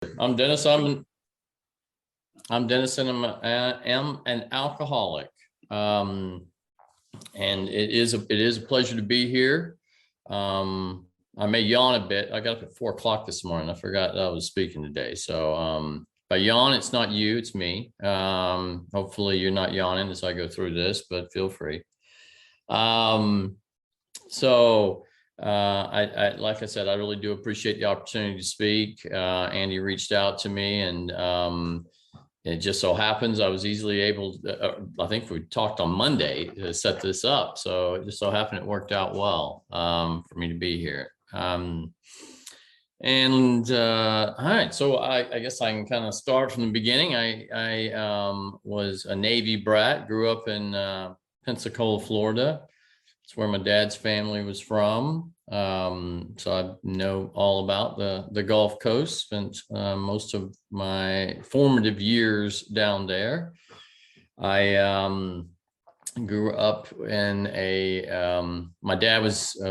I'm Dennis. I'm Dennis, and am an alcoholic. And it is a pleasure to be here. I may yawn a bit. I got up at 4 o'clock this morning. I forgot that I was speaking today. So if I yawn, it's not you, it's me. Hopefully you're not yawning as I go through this, but feel free. So I like I said, I really do appreciate the opportunity to speak. Andy reached out to me, and it just so happens I was easily able to, I think we talked on Monday to set this up. So it just so happened it worked out well for me to be here. All right, so I guess I can kind of start from the beginning. I was a Navy brat, grew up in Pensacola, Florida. It's where my dad's family was from. So I know all about the Gulf Coast, spent most of my formative years down there. I grew up in my dad was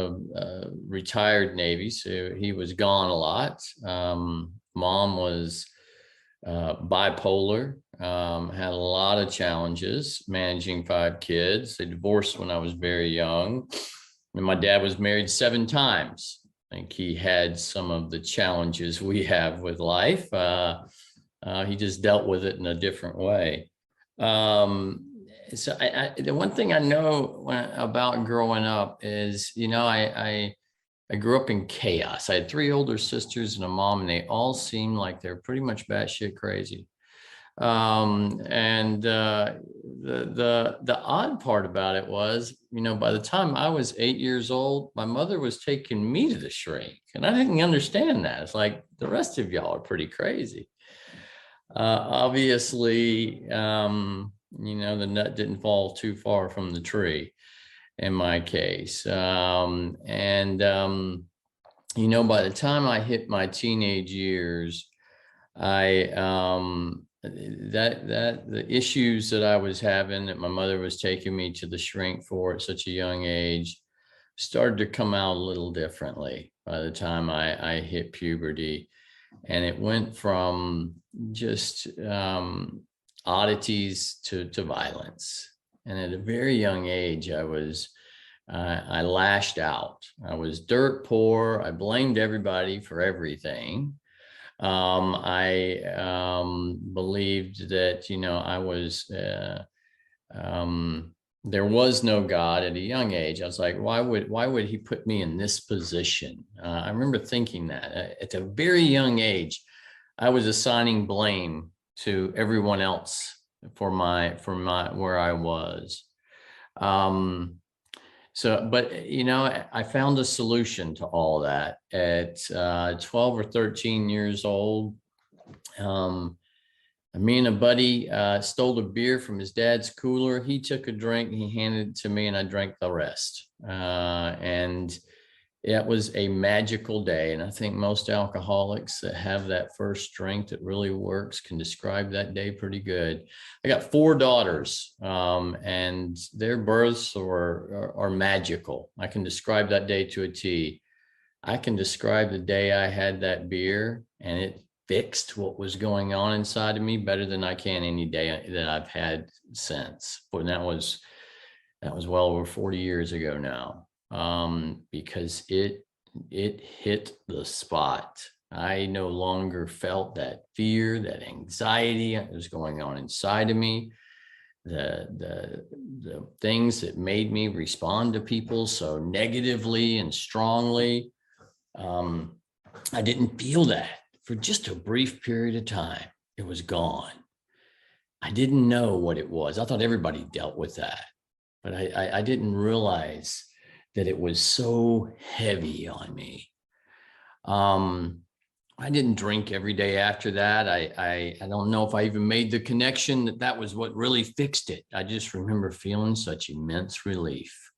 retired Navy, so he was gone a lot. Mom was bipolar, had a lot of challenges managing 5 kids. They divorced when I was very young, and my dad was married 7 times. I think he had some of the challenges we have with life. He just dealt with it in a different way. So the one thing I know about growing up is, I grew up in chaos. I had 3 older sisters and a mom, and they all seemed like they're pretty much batshit crazy. The odd part about it was, by the time I was 8 years old, my mother was taking me to the shrink, and I didn't understand that. It's like, the rest of y'all are pretty crazy. Obviously, the nut didn't fall too far from the tree in my case. By the time I hit my teenage years, the issues that I was having, that my mother was taking me to the shrink for at such a young age, started to come out a little differently by the time I hit puberty. And it went from just oddities to violence. And at a very young age, I lashed out. I was dirt poor. I blamed everybody for everything. I believed that, there was no God at a young age. I was like, why would he put me in this position? I remember thinking that at a very young age, I was assigning blame to everyone else for where I was. But I found a solution to all that at 12 or 13 years old. Me and a buddy stole a beer from his dad's cooler. He took a drink, he handed it to me, and I drank the rest. And it was a magical day. And I think most alcoholics that have that first drink that really works can describe that day pretty good. I got 4 daughters, and their births are magical. I can describe that day to a T. I can describe the day I had that beer, and it fixed what was going on inside of me better than I can any day that I've had since. But that was well over 40 years ago now. Because it hit the spot. I no longer felt that fear, that anxiety that was going on inside of me. The things that made me respond to people so negatively and strongly. I didn't feel that for just a brief period of time. It was gone. I didn't know what it was. I thought everybody dealt with that, but I didn't realize that it was so heavy on me. I didn't drink every day after that. I don't know if I even made the connection that was what really fixed it. I just remember feeling such immense relief.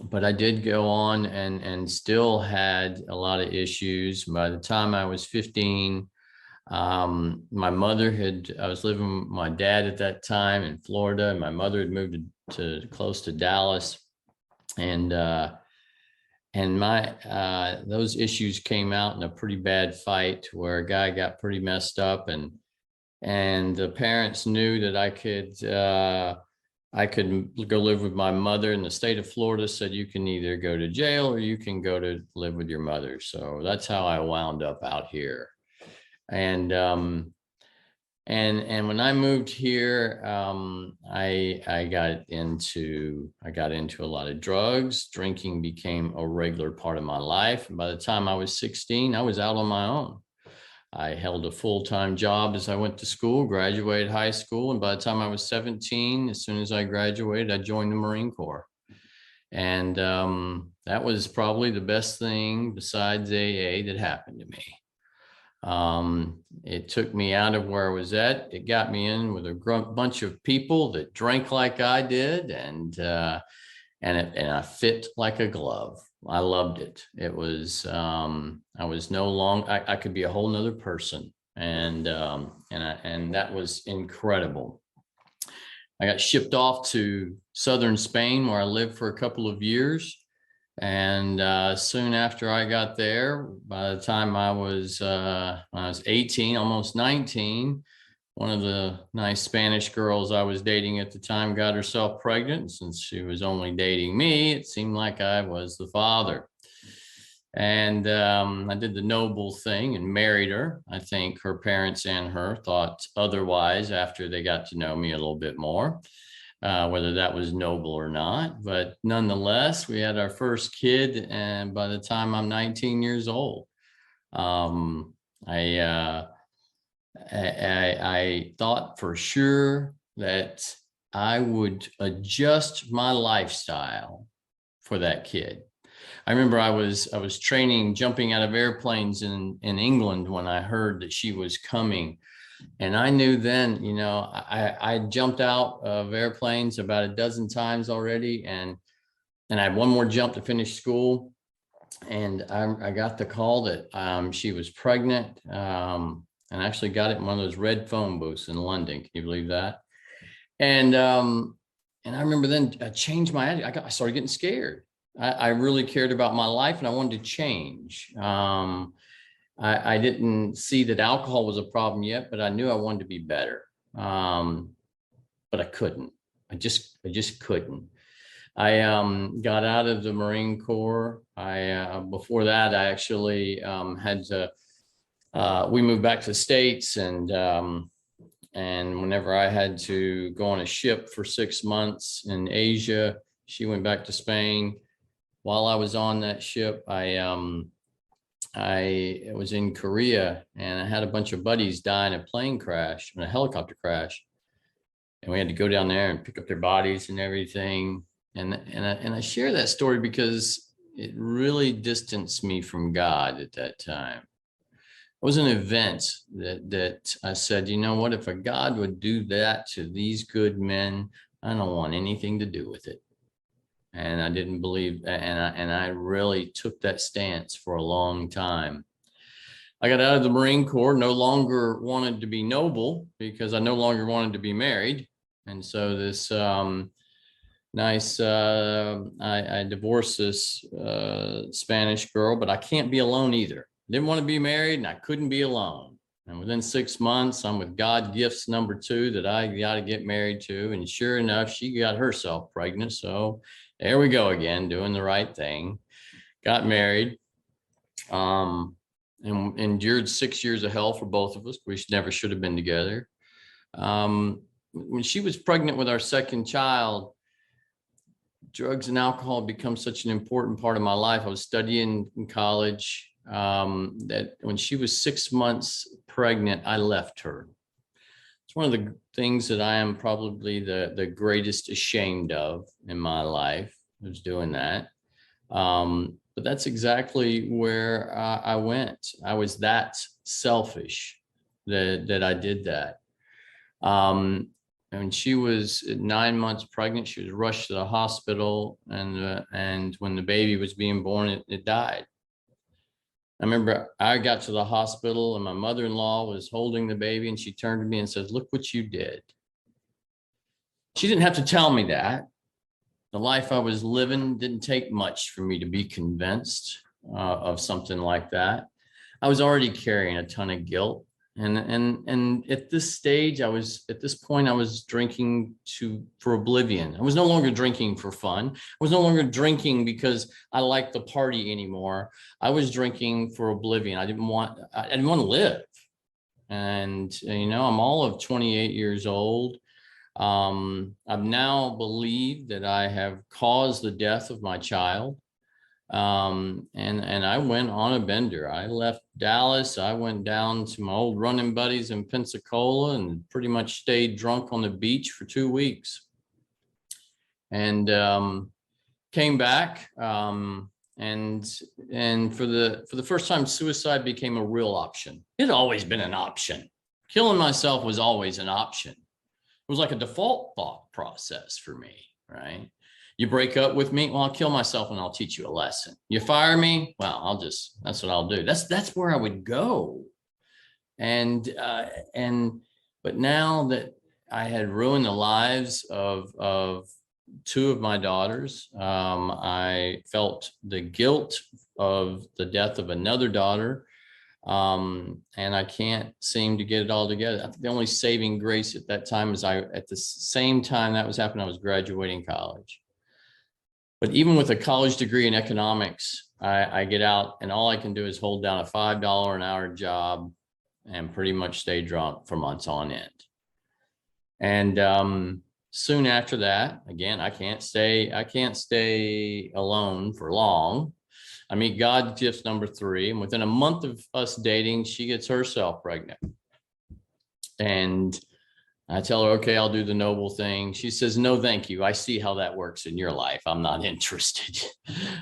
But I did go on and still had a lot of issues. By the time I was 15, my mother I was living with my dad at that time in Florida, and my mother had moved to close to Dallas. And And those issues came out in a pretty bad fight where a guy got pretty messed up, and the parents knew that I could go live with my mother, and the state of Florida said you can either go to jail or you can go to live with your mother. So that's how I wound up out here. And when I moved here, I got into a lot of drugs. Drinking became a regular part of my life. And by the time I was 16, I was out on my own. I held a full-time job as I went to school, graduated high school, and by the time I was 17, as soon as I graduated, I joined the Marine Corps. And that was probably the best thing besides AA that happened to me. It took me out of where I was at. It got me in with a bunch of people that drank like I did, and I fit like a glove. I loved it. It was I was no longer, I could be a whole nother person, and that was incredible. I got shipped off to southern Spain where I lived for a couple of years. And soon after I got there, by the time I was 18, almost 19, one of the nice Spanish girls I was dating at the time got herself pregnant. Since she was only dating me, it seemed like I was the father. And I did the noble thing and married her. I think her parents and her thought otherwise after they got to know me a little bit more. Whether that was noble or not, but nonetheless, we had our first kid, and by the time I'm 19 years old, I thought for sure that I would adjust my lifestyle for that kid. I remember I was training jumping out of airplanes in England when I heard that she was coming. And I knew then, I jumped out of airplanes about a dozen times already. And I had one more jump to finish school. And I got the call that she was pregnant, and actually got it in one of those red phone booths in London. Can you believe that? And I remember then I changed my attitude. I started getting scared. I really cared about my life, and I wanted to change. I didn't see that alcohol was a problem yet, but I knew I wanted to be better. But I couldn't. I just couldn't. I got out of the Marine Corps. Before that, I actually had to. We moved back to the States, and whenever I had to go on a ship for 6 months in Asia, she went back to Spain. While I was on that ship, I was in Korea, and I had a bunch of buddies die in a plane crash, in a helicopter crash. And we had to go down there and pick up their bodies and everything. And I share that story because it really distanced me from God at that time. It was an event that I said, you know what, if a God would do that to these good men, I don't want anything to do with it. And I didn't believe, and I really took that stance for a long time. I got out of the Marine Corps, no longer wanted to be noble because I no longer wanted to be married. And so this I divorced this Spanish girl, but I can't be alone either. Didn't want to be married, and I couldn't be alone. And within 6 months, I'm with God gifts number 2 that I got to get married to. And sure enough, she got herself pregnant. So there we go again, doing the right thing. Got married, and endured 6 years of hell for both of us. We never should have been together. When she was pregnant with our second child, drugs and alcohol become such an important part of my life. I was studying in college. That when she was 6 months pregnant, I left her. It's one of the things that I am probably the greatest ashamed of in my life, was doing that. But that's exactly where I went. I was that selfish that I did that. And she was 9 months pregnant. She was rushed to the hospital, and when the baby was being born, it died. I remember I got to the hospital, and my mother-in-law was holding the baby, and she turned to me and said, "Look what you did." She didn't have to tell me that. the life I was living didn't take much for me to be convinced of something like that. I was already carrying a ton of guilt. And at this stage, at this point, I was drinking for oblivion. I was no longer drinking for fun. I was no longer drinking because I liked the party anymore. I was drinking for oblivion. I didn't want to live. And, I'm all of 28 years old. I've now believed that I have caused the death of my child. And I went on a bender. I left Dallas. I went down to my old running buddies in Pensacola and pretty much stayed drunk on the beach for 2 weeks. And came back. And for the first time, suicide became a real option. It had always been an option. Killing myself was always an option. It was like a default thought process for me, right? You break up with me, well, I'll kill myself and I'll teach you a lesson. You fire me, well, that's what I'll do. That's where I would go. But now that I had ruined the lives of 2 of my daughters, I felt the guilt of the death of another daughter. And I can't seem to get it all together. I think the only saving grace at that time is at the same time that was happening, I was graduating college. But even with a college degree in economics, I get out and all I can do is hold down a $5 an hour job and pretty much stay drunk for months on end. And soon after that, again, I can't stay alone for long. I meet God's gift number 3, and within a month of us dating, she gets herself pregnant. And I tell her, okay, I'll do the noble thing. She says, no, thank you. I see how that works in your life. I'm not interested.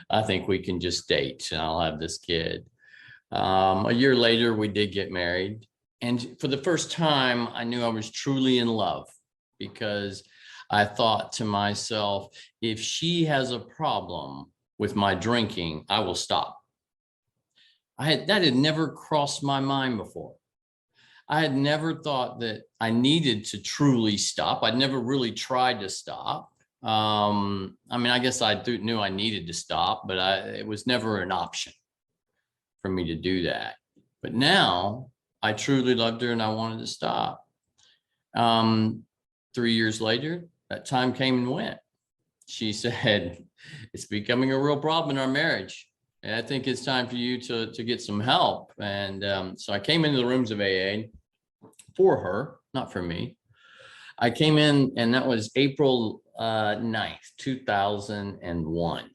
I think we can just date and I'll have this kid. A year later, we did get married. And for the first time, I knew I was truly in love, because I thought to myself, if she has a problem with my drinking, I will stop. That had never crossed my mind before. I had never thought that I needed to truly stop. I'd never really tried to stop. I guess I knew I needed to stop, but it was never an option for me to do that. But now I truly loved her and I wanted to stop. 3 years later, that time came and went. She said, it's becoming a real problem in our marriage. And I think it's time for you to get some help. And so I came into the rooms of AA for her, not for me. I came in, and that was April 9th, 2001.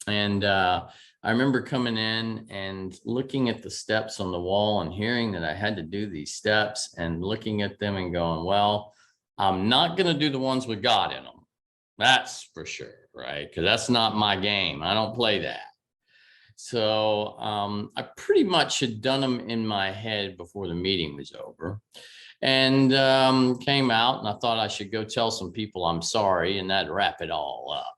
And I remember coming in and looking at the steps on the wall and hearing that I had to do these steps and looking at them and going, well, I'm not going to do the ones with God in them. That's for sure, right? Because that's not my game. I don't play that. So I pretty much had done them in my head before the meeting was over. And came out, and I thought I should go tell some people I'm sorry, and that'd wrap it all up.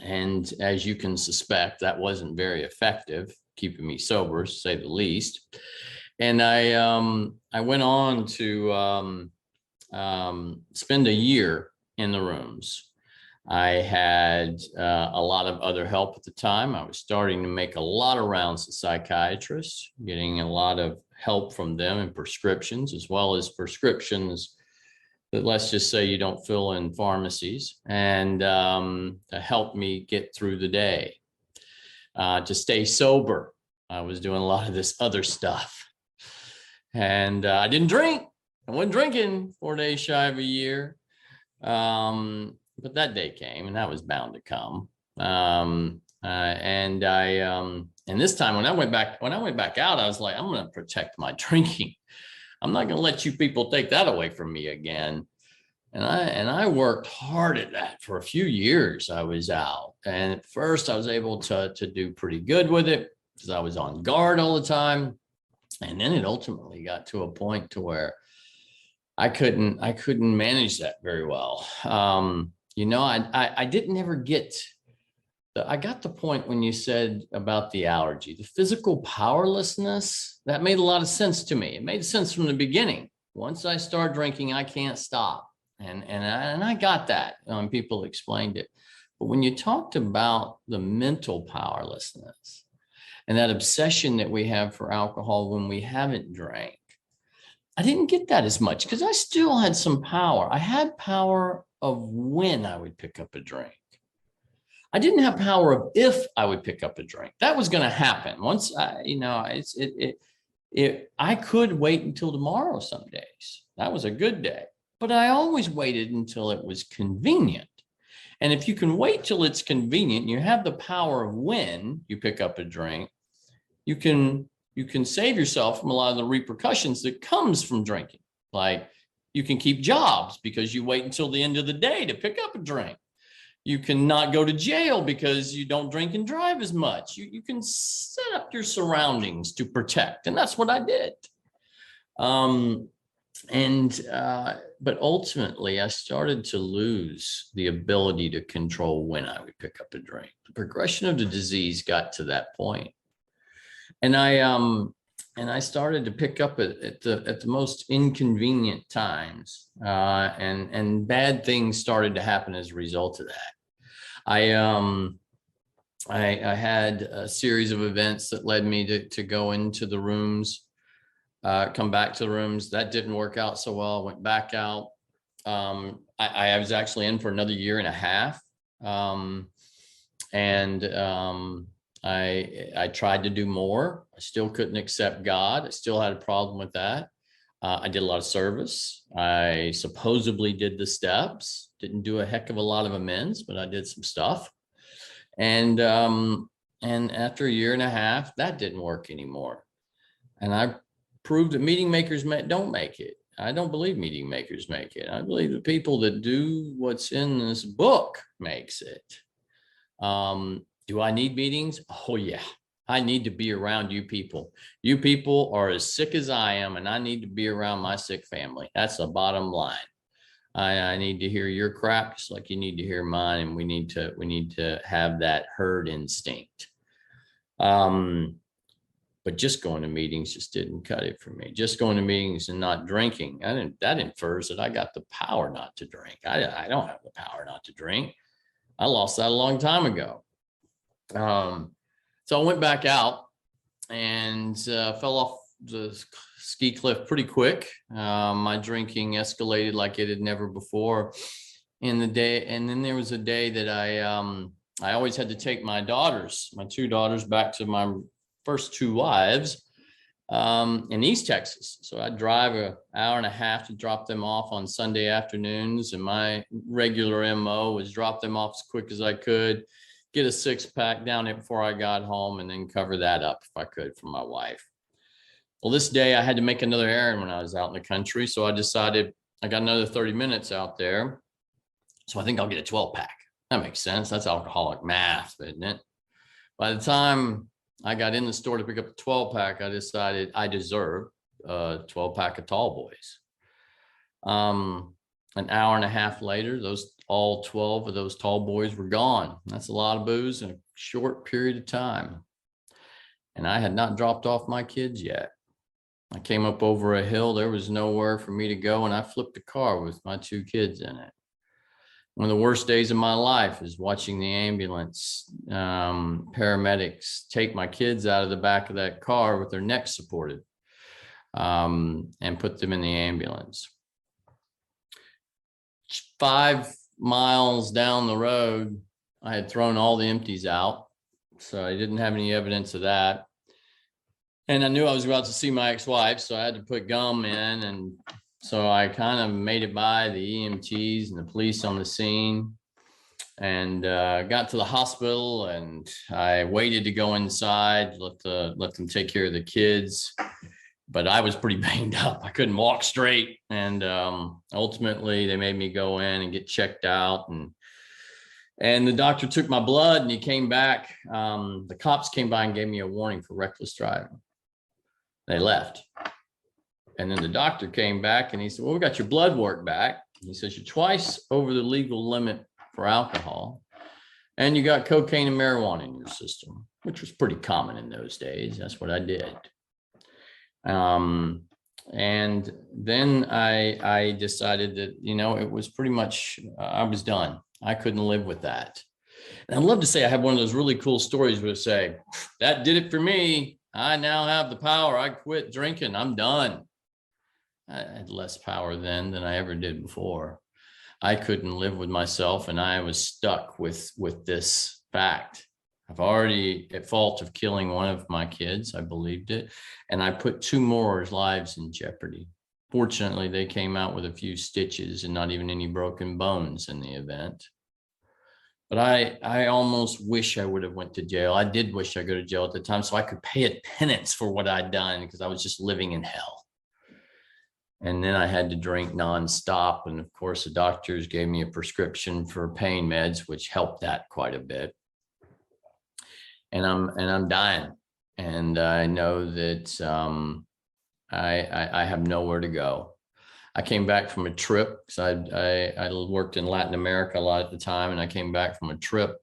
And as you can suspect, that wasn't very effective, keeping me sober, to say the least. And I went on to spend a year in the rooms. I had a lot of other help at the time. I was starting to make a lot of rounds to psychiatrists, getting a lot of help from them and prescriptions, as well as prescriptions that, let's just say, you don't fill in pharmacies, and to help me get through the day, to stay sober. I was doing a lot of this other stuff, and I didn't drink. I wasn't drinking 4 days shy of a year. But that day came, and that was bound to come. And this time when I went back out, I was like, I'm going to protect my drinking. I'm not going to let you people take that away from me again. And I worked hard at that for a few years. I was out, and at first I was able to do pretty good with it because I was on guard all the time. And then it ultimately got to a point to where I couldn't manage that very well. I didn't ever get. I got the point when you said about the allergy, the physical powerlessness. That made a lot of sense to me. It made sense from the beginning. Once I start drinking, I can't stop. And I got that. People explained it. But when you talked about the mental powerlessness and that obsession that we have for alcohol when we haven't drank, I didn't get that as much because I still had some power. I had power of when I would pick up a drink. I didn't have power of if I would pick up a drink. That was going to happen once I could wait until tomorrow some days. That was a good day, but I always waited until it was convenient. And if you can wait till it's convenient, you have the power of when you pick up a drink, you can save yourself from a lot of the repercussions that comes from drinking. Like you can keep jobs because you wait until the end of the day to pick up a drink. You can not go to jail because you don't drink and drive as much. You can set up your surroundings to protect. And that's what I did. But ultimately, I started to lose the ability to control when I would pick up a drink. The progression of the disease got to that point. And I started to pick up at the most inconvenient times, and bad things started to happen as a result of that. I had a series of events that led me to go into the rooms, come back to the rooms. That didn't work out so well. I went back out. I was actually in for another year and a half, I tried to do more. I still couldn't accept God. I still had a problem with that. I did a lot of service. I supposedly did the steps, didn't do a heck of a lot of amends, but I did some stuff. And after a year and a half, that didn't work anymore. And I proved that meeting makers don't make it. I don't believe meeting makers make it. I believe the people that do what's in this book makes it. Do I need meetings? Oh yeah, I need to be around you people. You people are as sick as I am, and I need to be around my sick family. That's the bottom line. I need to hear your crap just like you need to hear mine, and we need to have that herd instinct. But just going to meetings just didn't cut it for me. Just going to meetings and not drinking, that infers that I got the power not to drink. I don't have the power not to drink. I lost that a long time ago. So I went back out and fell off the ski cliff pretty quick. My drinking escalated like it had never before in the day. And then there was a day that I always had to take my two daughters back to my first two wives in East Texas. So I'd drive an hour and a half to drop them off on Sunday afternoons. And my regular MO was drop them off as quick as I could, get a 6-pack down there before I got home, and then cover that up if I could for my wife. Well, this day I had to make another errand when I was out in the country. So I decided I got another 30 minutes out there. So I think I'll get a 12-pack. That makes sense. That's alcoholic math, isn't it? By the time I got in the store to pick up the 12-pack, I decided I deserved a 12-pack of tall boys. An hour and a half later, all 12 of those tall boys were gone. That's a lot of booze in a short period of time. And I had not dropped off my kids yet. I came up over a hill. There was nowhere for me to go, and I flipped a car with my 2 kids in it. One of the worst days of my life is watching the ambulance paramedics take my kids out of the back of that car with their necks supported and put them in the ambulance. 5 miles down the road, I had thrown all the empties out, so I didn't have any evidence of that. And I knew I was about to see my ex-wife, so I had to put gum in. And so I kind of made it by the EMTs and the police on the scene, and got to the hospital, and I waited to go inside, let them take care of the kids. But I was pretty banged up. I couldn't walk straight. And ultimately they made me go in and get checked out. And the doctor took my blood, and he came back. The cops came by and gave me a warning for reckless driving. They left. And then the doctor came back and he said, well, we got your blood work back. He says, you're twice over the legal limit for alcohol, and you got cocaine and marijuana in your system, which was pretty common in those days. That's what I did. And then I decided that, it was pretty much, I was done. I couldn't live with that. And I'd love to say I have one of those really cool stories where say, that did it for me. I now have the power. I quit drinking. I'm done. I had less power then than I ever did before. I couldn't live with myself, and I was stuck with this fact. I've already at fault of killing one of my kids. I believed it. And I put two more lives in jeopardy. Fortunately, they came out with a few stitches and not even any broken bones in the event. But I almost wish I would have went to jail. I did wish I go to jail at the time so I could pay a penance for what I'd done, because I was just living in hell. And then I had to drink nonstop. And of course, the doctors gave me a prescription for pain meds, which helped that quite a bit. And I'm dying. And I know that I have nowhere to go. I came back from a trip because I worked in Latin America a lot at the time, and I came back from a trip.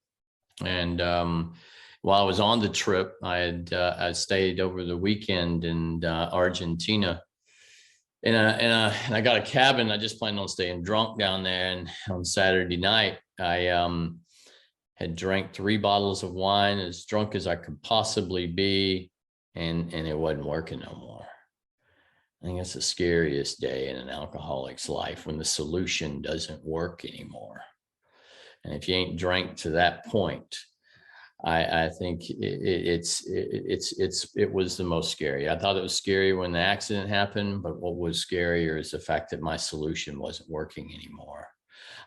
And while I was on the trip, I stayed over the weekend in Argentina. And I got a cabin. I just planned on staying drunk down there. And on Saturday night, I had drank 3 bottles of wine, as drunk as I could possibly be, and it wasn't working no more. I think that's the scariest day in an alcoholic's life, when the solution doesn't work anymore. And if you ain't drank to that point, I think it was the most scary. I thought it was scary when the accident happened, but what was scarier is the fact that my solution wasn't working anymore.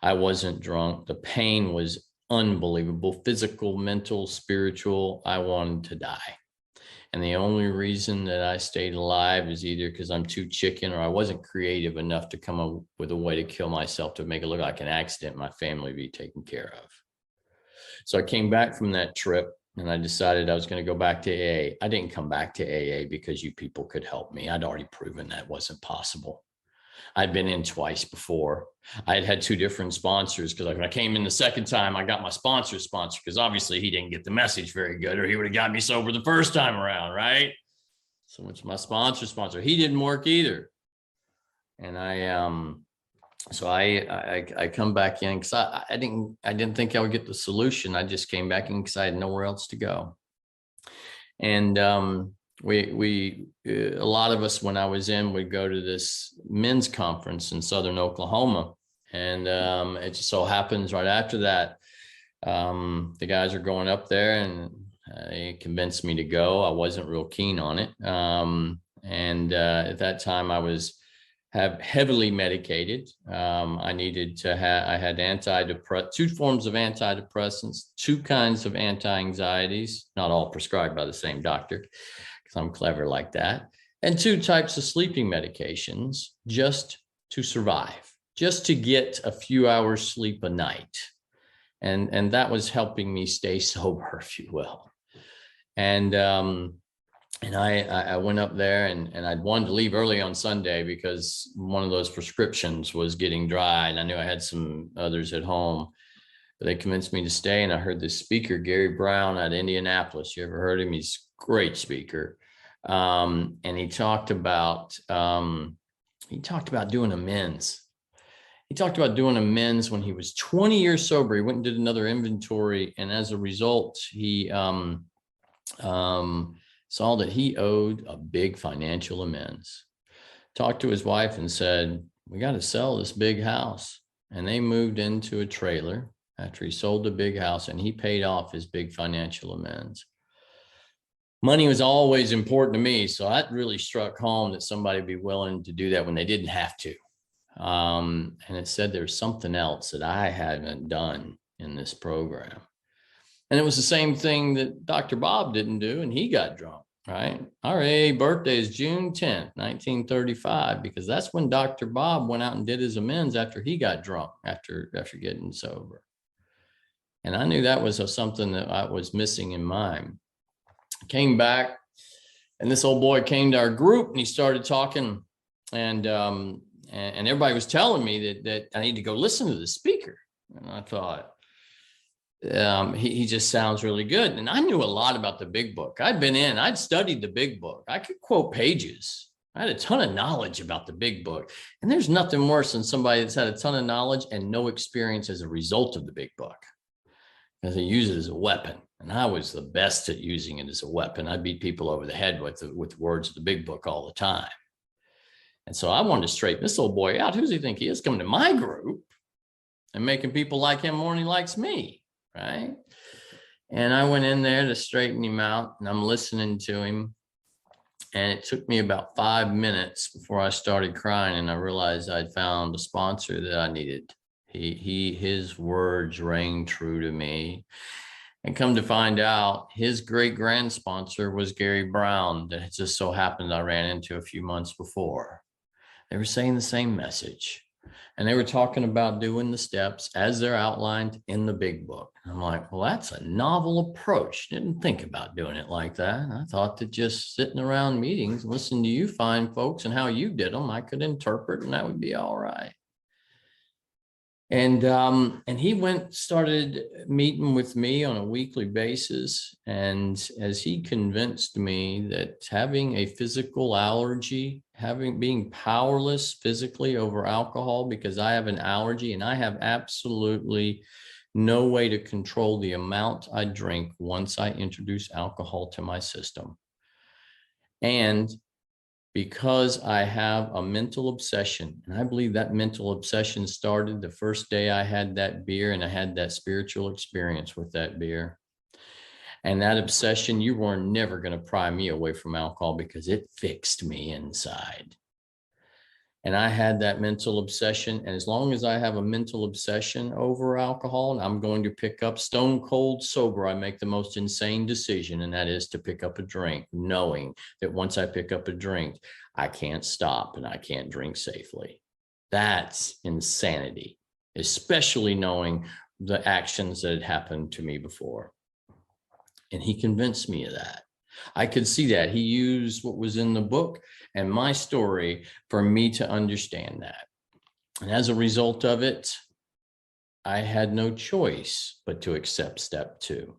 I wasn't drunk. The pain was unbelievable, physical, mental, spiritual. I wanted to die. And the only reason that I stayed alive is either because I'm too chicken, or I wasn't creative enough to come up with a way to kill myself to make it look like an accident, my family be taken care of. So I came back from that trip, and I decided I was going to go back to AA. I didn't come back to AA because you people could help me. I'd already proven that wasn't possible. I'd been in twice before. I had 2 different sponsors, because when I came in the second time, I got my sponsor, because obviously he didn't get the message very good, or he would have got me sober the first time around, right? So it's my sponsor. He didn't work either. And I come back in because I didn't think I would get the solution. I just came back in because I had nowhere else to go. And a lot of us, when I was in, would go to this men's conference in Southern Oklahoma. And it just so happens right after that, the guys are going up there, and they convinced me to go. I wasn't real keen on it. At that time I was heavily medicated. I had 2 forms of antidepressants, 2 kinds of anti-anxieties, not all prescribed by the same doctor, because I'm clever like that, and 2 types of sleeping medications, just to survive, just to get a few hours sleep a night. And that was helping me stay sober, if you will. And I went up there, and I'd wanted to leave early on Sunday because one of those prescriptions was getting dry, and I knew I had some others at home. But they convinced me to stay, and I heard this speaker, Gary Brown, at Indianapolis. You ever heard him? He's a great speaker. And he talked about doing amends. He talked about doing amends when he was 20 years sober. He went and did another inventory, and as a result, he saw that he owed a big financial amends. Talked to his wife and said, we got to sell this big house. And they moved into a trailer after he sold the big house, and he paid off his big financial amends. Money was always important to me, so that really struck home that somebody would be willing to do that when they didn't have to. And it said there's something else that I hadn't done in this program. And it was the same thing that Dr. Bob didn't do, and he got drunk, right? Our AA birthday is June 10th, 1935, because that's when Dr. Bob went out and did his amends after he got drunk, after getting sober. And I knew that was something that I was missing in mine. Came back, and this old boy came to our group, and he started talking, and everybody was telling me that I need to go listen to the speaker. And I thought, he just sounds really good. And I knew a lot about the big book. I'd studied the big book. I could quote pages. I had a ton of knowledge about the big book. And there's nothing worse than somebody that's had a ton of knowledge and no experience as a result of the big book, because they use it as a weapon. And I was the best at using it as a weapon. I beat people over the head with the words of the big book all the time. And so I wanted to straighten this old boy out. Who does he think he is, coming to my group and making people like him more than he likes me, right? And I went in there to straighten him out, and I'm listening to him. And it took me about 5 minutes before I started crying, and I realized I'd found a sponsor that I needed. His words rang true to me. And come to find out, his great-grand sponsor was Gary Brown, that it just so happened I ran into a few months before. They were saying the same message. And they were talking about doing the steps as they're outlined in the big book. I'm like, well, that's a novel approach. Didn't think about doing it like that. I thought that just sitting around meetings, listening to you fine folks and how you did them, I could interpret and that would be all right. And he started meeting with me on a weekly basis. And as he convinced me that having a physical allergy, being powerless physically over alcohol, because I have an allergy and I have absolutely no way to control the amount I drink once I introduce alcohol to my system. And because I have a mental obsession, and I believe that mental obsession started the first day I had that beer and I had that spiritual experience with that beer. And that obsession, you were never going to pry me away from alcohol because it fixed me inside. And I had that mental obsession. And as long as I have a mental obsession over alcohol, I'm going to pick up stone cold sober. I make the most insane decision, and that is to pick up a drink, knowing that once I pick up a drink, I can't stop and I can't drink safely. That's insanity, especially knowing the actions that had happened to me before. And he convinced me of that. I could see that. He used what was in the book and my story for me to understand that. And as a result of it, I had no choice but to accept step 2.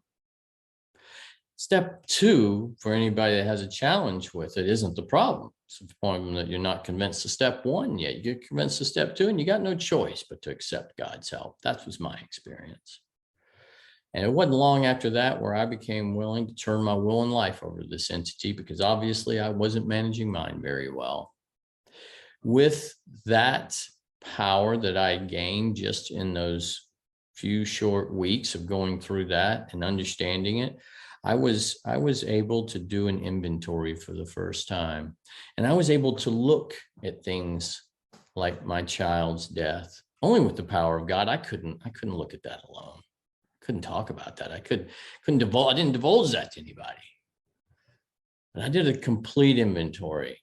Step 2, for anybody that has a challenge with it, isn't the problem. It's the point that you're not convinced of step 1 yet. You get convinced of step 2 and you got no choice but to accept God's help. That was my experience. And it wasn't long after that where I became willing to turn my will and life over to this entity, because obviously I wasn't managing mine very well. With that power that I gained just in those few short weeks of going through that and understanding it, I was able to do an inventory for the first time. And I was able to look at things like my child's death. Only with the power of God. I couldn't look at that alone. Couldn't talk about that. I didn't divulge that to anybody. But I did a complete inventory.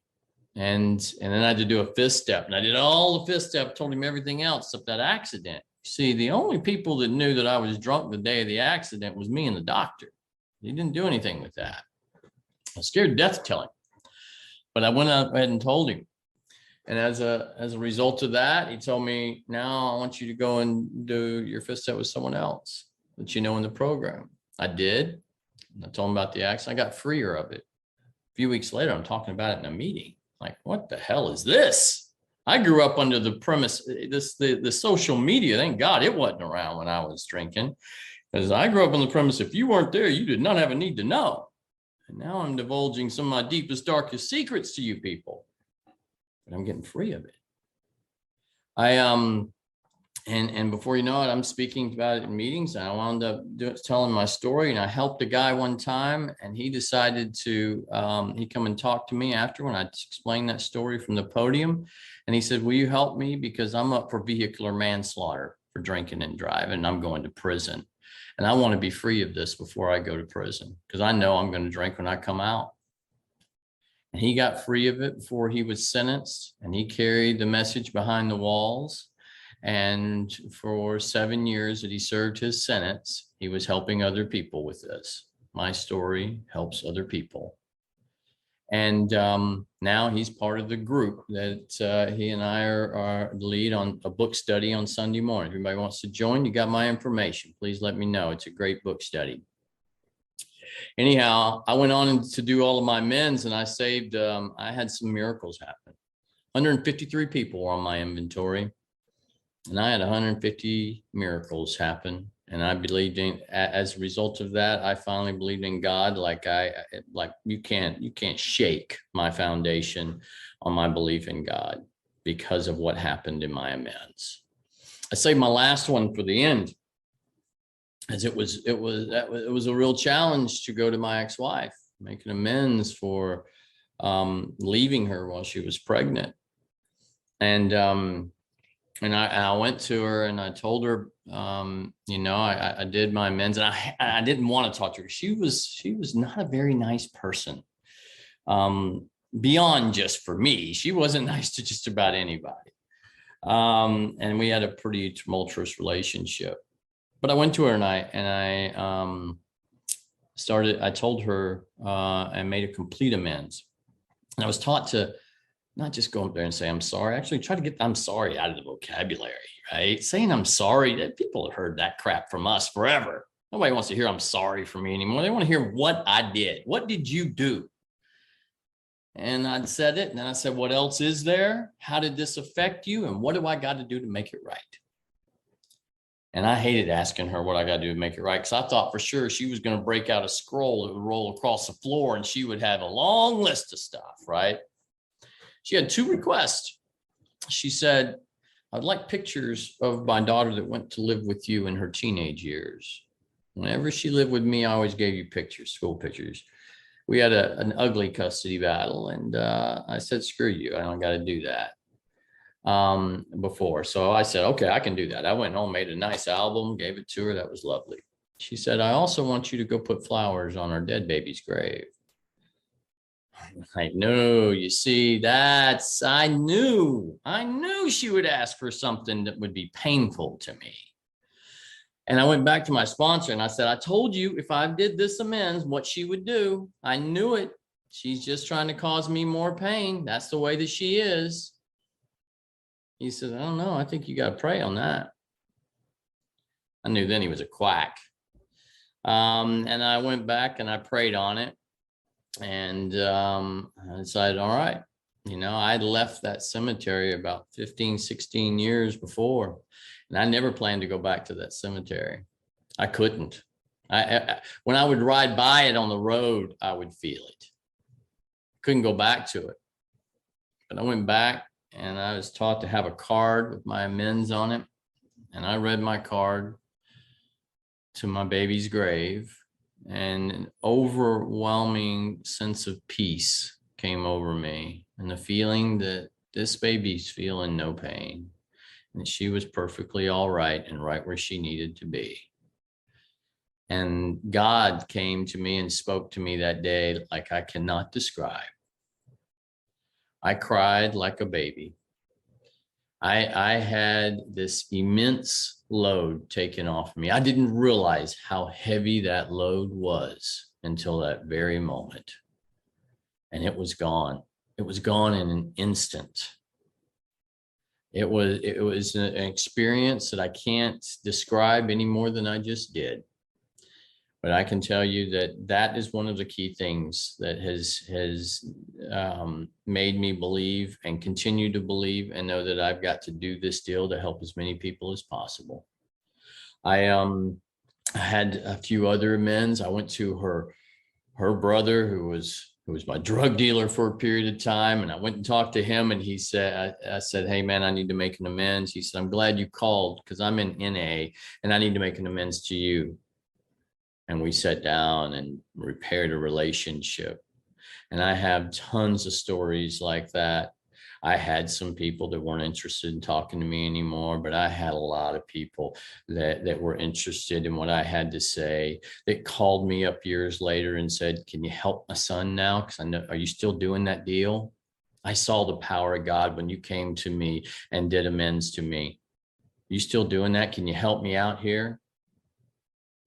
And then I had to do a 5th step. And I did all the 5th step, told him everything else except that accident. See, the only people that knew that I was drunk the day of the accident was me and the doctor. He didn't do anything with that. I was scared to death to tell him. But I went ahead and told him. And as a result of that, he told me, now I want you to go and do your 5th step with someone else that you know in the program. I did. I told him about the accident. I got freer of it. A few weeks later, I'm talking about it in a meeting. Like, what the hell is this? I grew up under the premise, the social media, thank God it wasn't around when I was drinking. Because I grew up on the premise, if you weren't there, you did not have a need to know. And now I'm divulging some of my deepest, darkest secrets to you people. But I'm getting free of it. And before you know it, I'm speaking about it in meetings. And I wound up telling my story. And I helped a guy one time, and he decided to, he come and talk to me after when I explained that story from the podium. And he said, will you help me? Because I'm up for vehicular manslaughter for drinking and driving, and I'm going to prison. And I want to be free of this before I go to prison, because I know I'm going to drink when I come out. And he got free of it before he was sentenced, and he carried the message behind the walls. And for 7 years that he served his sentence, he was helping other people with this. My story helps other people. And now he's part of the group that he and I are lead on a book study on Sunday morning. If anybody wants to join, you got my information. Please let me know. It's a great book study. Anyhow, I went on to do all of my amends, and I had some miracles happen. 153 people were on my inventory, and I had 150 miracles happen. And I believed as a result of that, I finally believed in God. Like you can't shake my foundation on my belief in God because of what happened in my amends. I saved my last one for the end, as it was a real challenge to go to my ex-wife, making amends for leaving her while she was pregnant. And I went to her and I told her, I did my amends, and I didn't want to talk to her. She was not a very nice person. Beyond just for me, she wasn't nice to just about anybody. And we had a pretty tumultuous relationship. But I went to her and I told her and made a complete amends. And I was taught to not just go up there and say, I'm sorry, actually try to get I'm sorry out of the vocabulary, right? Saying I'm sorry, that people have heard that crap from us forever. Nobody wants to hear I'm sorry for me anymore. They want to hear what I did. What did you do? And I'd said it. And then I said, what else is there? How did this affect you? And what do I got to do to make it right? And I hated asking her what I got to do to make it right, because I thought for sure she was going to break out a scroll that would roll across the floor and she would have a long list of stuff, right? She had 2 requests. She said, I'd like pictures of my daughter that went to live with you in her teenage years. Whenever she lived with me, I always gave you pictures, school pictures. We had an ugly custody battle, and I said, screw you, I don't got to do that before. So I said, okay, I can do that. I went home, made a nice album, gave it to her. That was lovely. She said, I also want you to go put flowers on our dead baby's grave. Like, no, you see, I knew she would ask for something that would be painful to me. And I went back to my sponsor and I said, I told you if I did this amends, what she would do. I knew it. She's just trying to cause me more pain. That's the way that she is. He said, I don't know. I think you got to pray on that. I knew then he was a quack. And I went back and I prayed on it. And I decided, all right, I'd left that cemetery about 15, 16 years before, and I never planned to go back to that cemetery. I couldn't. When I would ride by it on the road, I would feel it. Couldn't go back to it. But I went back and I was taught to have a card with my amends on it. And I read my card to my baby's grave. And an overwhelming sense of peace came over me, and the feeling that this baby's feeling no pain, and she was perfectly all right and right where she needed to be. And God came to me and spoke to me that day like I cannot describe. I cried like a baby. I had this immense load taken off me. I didn't realize how heavy that load was until that very moment. And it was gone. It was gone in an instant. It was an experience that I can't describe any more than I just did. But I can tell you that is one of the key things that has made me believe and continue to believe and know that I've got to do this deal to help as many people as possible. I had a few other amends. I went to her brother, who was my drug dealer for a period of time, and I went and talked to him, and he said, I said, hey man, I need to make an amends. He said, I'm glad you called because I'm in NA and I need to make an amends to you. And we sat down and repaired a relationship. And I have tons of stories like that. I had some people that weren't interested in talking to me anymore, but I had a lot of people that were interested in what I had to say, that called me up years later and said, can you help my son now? Because I know, are you still doing that deal? I saw the power of God when you came to me and did amends to me. You still doing that? Can you help me out here?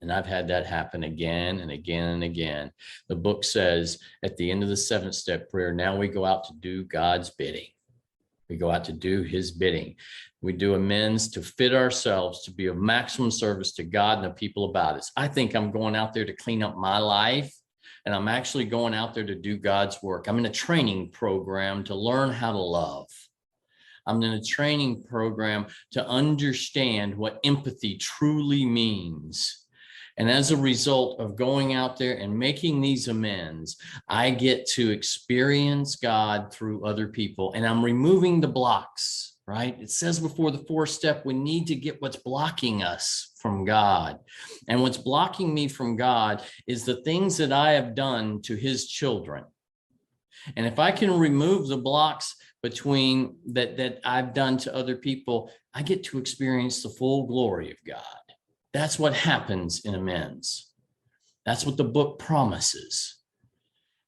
And I've had that happen again and again and again. The book says at the end of the 7th step prayer, now we go out to do God's bidding. We go out to do his bidding. We do amends to fit ourselves to be of maximum service to God and the people about us. I think I'm going out there to clean up my life, and I'm actually going out there to do God's work. I'm in a training program to learn how to love. I'm in a training program to understand what empathy truly means. And as a result of going out there and making these amends, I get to experience God through other people, and I'm removing the blocks, right? It says before the fourth step, we need to get what's blocking us from God. And what's blocking me from God is the things that I have done to his children. And if I can remove the blocks between that I've done to other people, I get to experience the full glory of God. That's what happens in amends. That's what the book promises.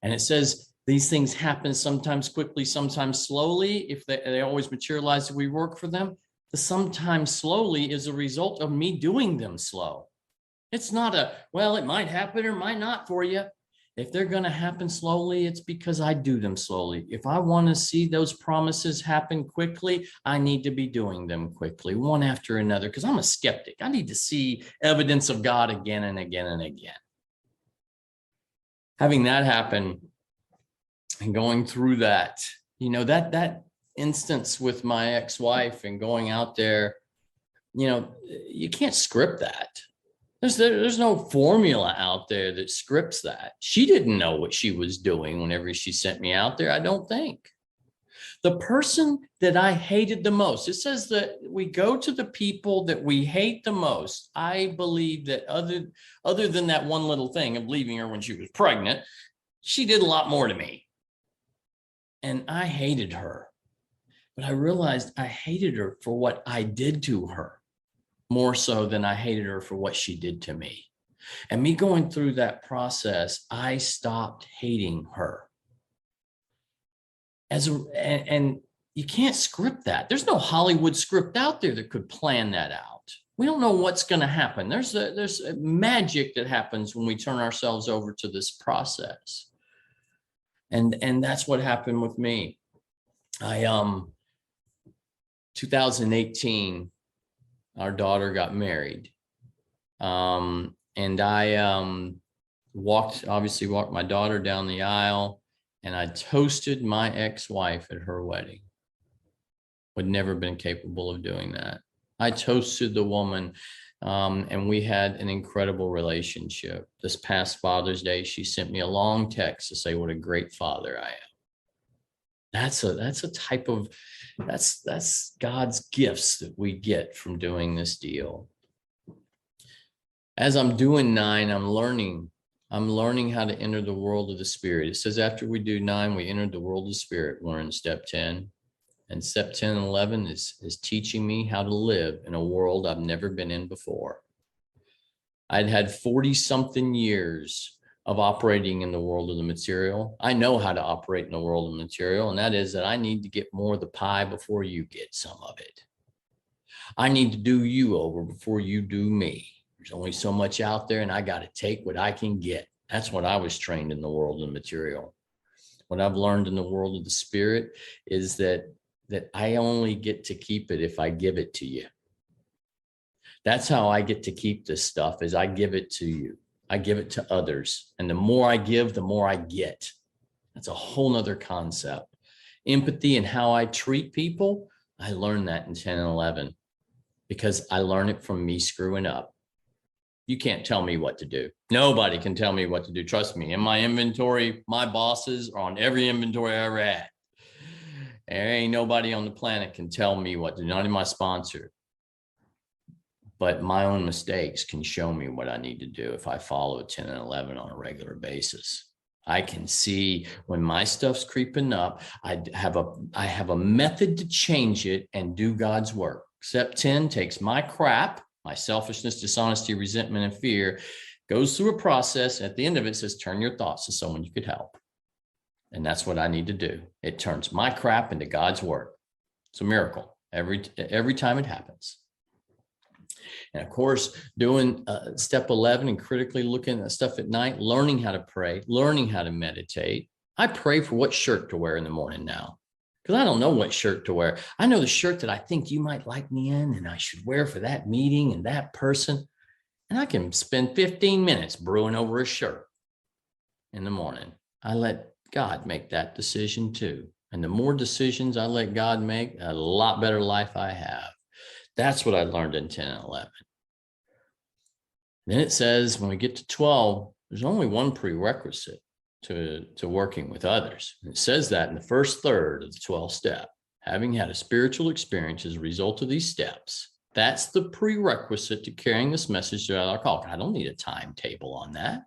And it says these things happen sometimes quickly, sometimes slowly. If they always materialize if we work for them, the sometimes slowly is a result of me doing them slow. It's not well, it might happen or might not for you. If they're going to happen slowly, it's because I do them slowly. If I want to see those promises happen quickly, I need to be doing them quickly, one after another, because I'm a skeptic. I need to see evidence of God again and again and again. Having that happen and going through that, that instance with my ex-wife and going out there, you can't script that. There's no formula out there that scripts that. She didn't know what she was doing whenever she sent me out there, I don't think. The person that I hated the most, it says that we go to the people that we hate the most. I believe that other than that one little thing of leaving her when she was pregnant, she did a lot more to me. And I hated her. But I realized I hated her for what I did to her, more so than I hated her for what she did to me. And me going through that process, I stopped hating her. And you can't script that. There's no Hollywood script out there that could plan that out. We don't know what's going to happen. There's a magic that happens when we turn ourselves over to this process. And that's what happened with me. 2018, our daughter got married. And I walked my daughter down the aisle, and I toasted my ex-wife at her wedding. Would never been capable of doing that. I toasted the woman, and we had an incredible relationship. This past Father's Day, she sent me a long text to say what a great father I am. That's God's gifts that we get from doing this deal. As I'm doing 9, I'm learning how to enter the world of the spirit. It says after we do 9, we enter the world of the spirit. We're in step 10. And step 10 and 11 is teaching me how to live in a world I've never been in before. I'd had 40 something years of operating in the world of the material. I know how to operate in the world of material, and that is that I need to get more of the pie before you get some of it. I need to do you over before you do me. There's only so much out there, and I got to take what I can get. That's what I was trained in the world of material. What I've learned in the world of the spirit is that I only get to keep it if I give it to you. That's how I get to keep this stuff, is I give it to you. I give it to others. And the more I give, the more I get. That's a whole nother concept. Empathy and how I treat people, I learned that in 10 and 11 because I learned it from me screwing up. You can't tell me what to do. Nobody can tell me what to do. Trust me. In my inventory, my bosses are on every inventory I ever had. There ain't nobody on the planet can tell me what to do, not even my sponsor. But my own mistakes can show me what I need to do if I follow 10 and 11 on a regular basis. I can see when my stuff's creeping up, I have a method to change it and do God's work. Step 10 takes my crap, my selfishness, dishonesty, resentment, and fear, goes through a process. At the end of it, says, turn your thoughts to someone you could help. And that's what I need to do. It turns my crap into God's work. It's a miracle every time it happens. And of course, doing step 11 and critically looking at stuff at night, learning how to pray, learning how to meditate. I pray for what shirt to wear in the morning now, because I don't know what shirt to wear. I know the shirt that I think you might like me in and I should wear for that meeting and that person. And I can spend 15 minutes brewing over a shirt in the morning. I let God make that decision too. And the more decisions I let God make, a lot better life I have. That's what I learned in 10 and 11. Then it says when we get to 12, there's only one prerequisite to working with others. And it says that in the first third of the 12th step, having had a spiritual experience as a result of these steps, that's the prerequisite to carrying this message to alcoholics. I don't need a timetable on that.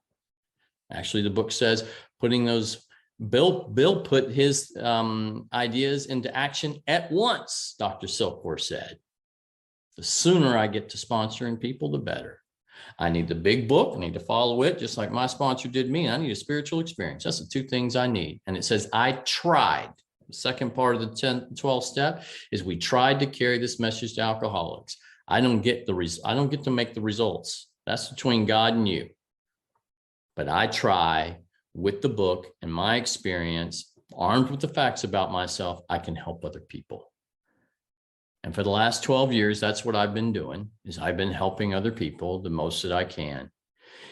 Actually, the book says putting those, Bill put his ideas into action at once, Dr. Silkworth said. The sooner I get to sponsoring people, the better. I need the big book. I need to follow it, just like my sponsor did me. I need a spiritual experience. That's the two things I need. And it says, I tried. The second part of the 12th step is we tried to carry this message to alcoholics. I don't get to make the results. That's between God and you. But I try with the book and my experience, armed with the facts about myself, I can help other people. And for the last 12 years, that's what I've been doing, is I've been helping other people the most that I can.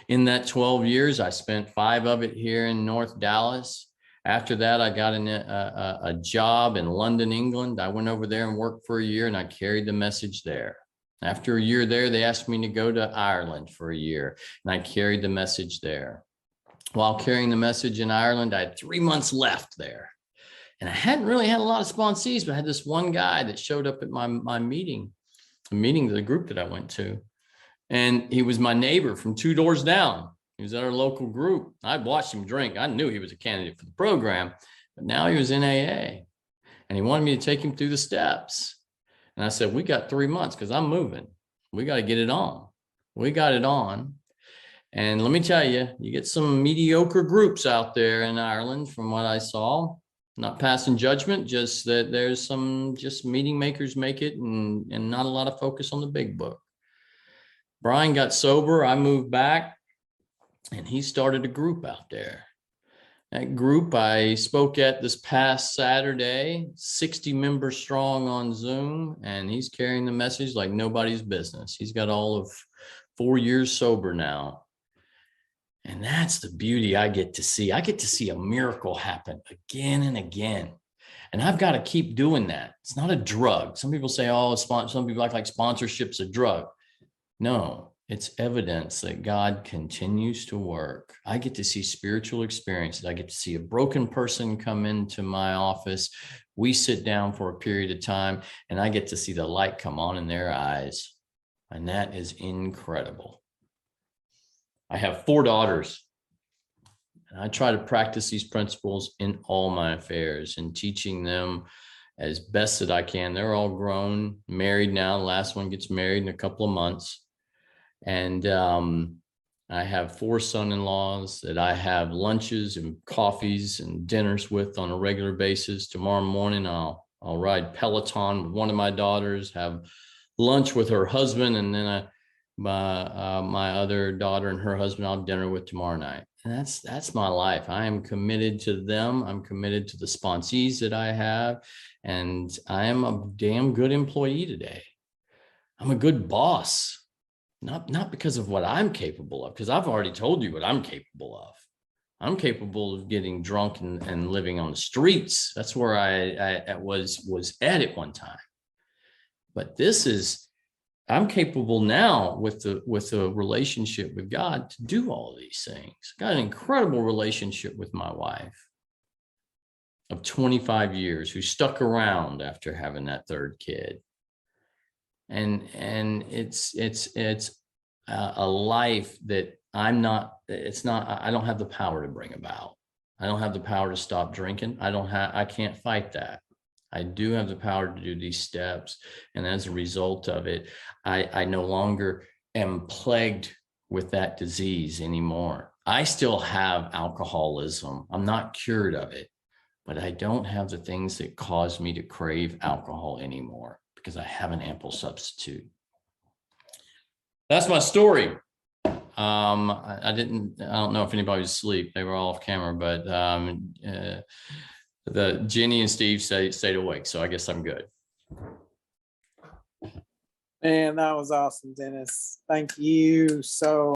In that 12 years, I spent 5 of it here in North Dallas. After that, I got a job in London, England. I went over there and worked for a year, and I carried the message there. After a year there, they asked me to go to Ireland for a year, and I carried the message there. While carrying the message in Ireland, I had 3 months left there. And I hadn't really had a lot of sponsees, but I had this one guy that showed up at my meeting, the meeting of the group that I went to. And he was my neighbor from 2 doors down. He was at our local group. I'd watched him drink. I knew he was a candidate for the program, but now he was in AA. And he wanted me to take him through the steps. And I said, we got 3 months because I'm moving. We got to get it on. We got it on. And let me tell you, you get some mediocre groups out there in Ireland from what I saw. Not passing judgment, just that there's some just meeting makers make it and not a lot of focus on the big book. Brian got sober. I moved back and he started a group out there. That group I spoke at this past Saturday, 60 members strong on Zoom, and he's carrying the message like nobody's business. He's got all of 4 years sober now. And that's the beauty I get to see. I get to see a miracle happen again and again. And I've got to keep doing that. It's not a drug. Some people say, oh, some people like sponsorship's a drug. No, it's evidence that God continues to work. I get to see spiritual experiences. I get to see a broken person come into my office. We sit down for a period of time, and I get to see the light come on in their eyes. And that is incredible. I have 4 daughters, and I try to practice these principles in all my affairs and teaching them as best that I can. They're all grown, married now. The last one gets married in a couple of months. And I have 4 son-in-laws that I have lunches and coffees and dinners with on a regular basis. Tomorrow morning, I'll ride Peloton with one of my daughters, have lunch with her husband, and then my other daughter and her husband I'll have dinner with tomorrow night. And that's my life. I am committed to them. I'm committed to the sponsees that I have. And I am a damn good employee today. I'm a good boss, not because of what I'm capable of, because I've already told you what I'm capable of. I'm capable of getting drunk and living on the streets. That's where I was at one time. But I'm capable now with the relationship with God to do all of these things. I've got an incredible relationship with my wife of 25 years who stuck around after having that 3rd kid. And it's a life that I don't have the power to bring about. I don't have the power to stop drinking. I can't fight that. I do have the power to do these steps. And as a result of it, I no longer am plagued with that disease anymore. I still have alcoholism. I'm not cured of it, but I don't have the things that cause me to crave alcohol anymore because I have an ample substitute. That's my story. I don't know if anybody was asleep. They were all off camera, but the Jenny and Steve stayed awake, so I guess I'm good. Man, that was awesome, Dennis. Thank you so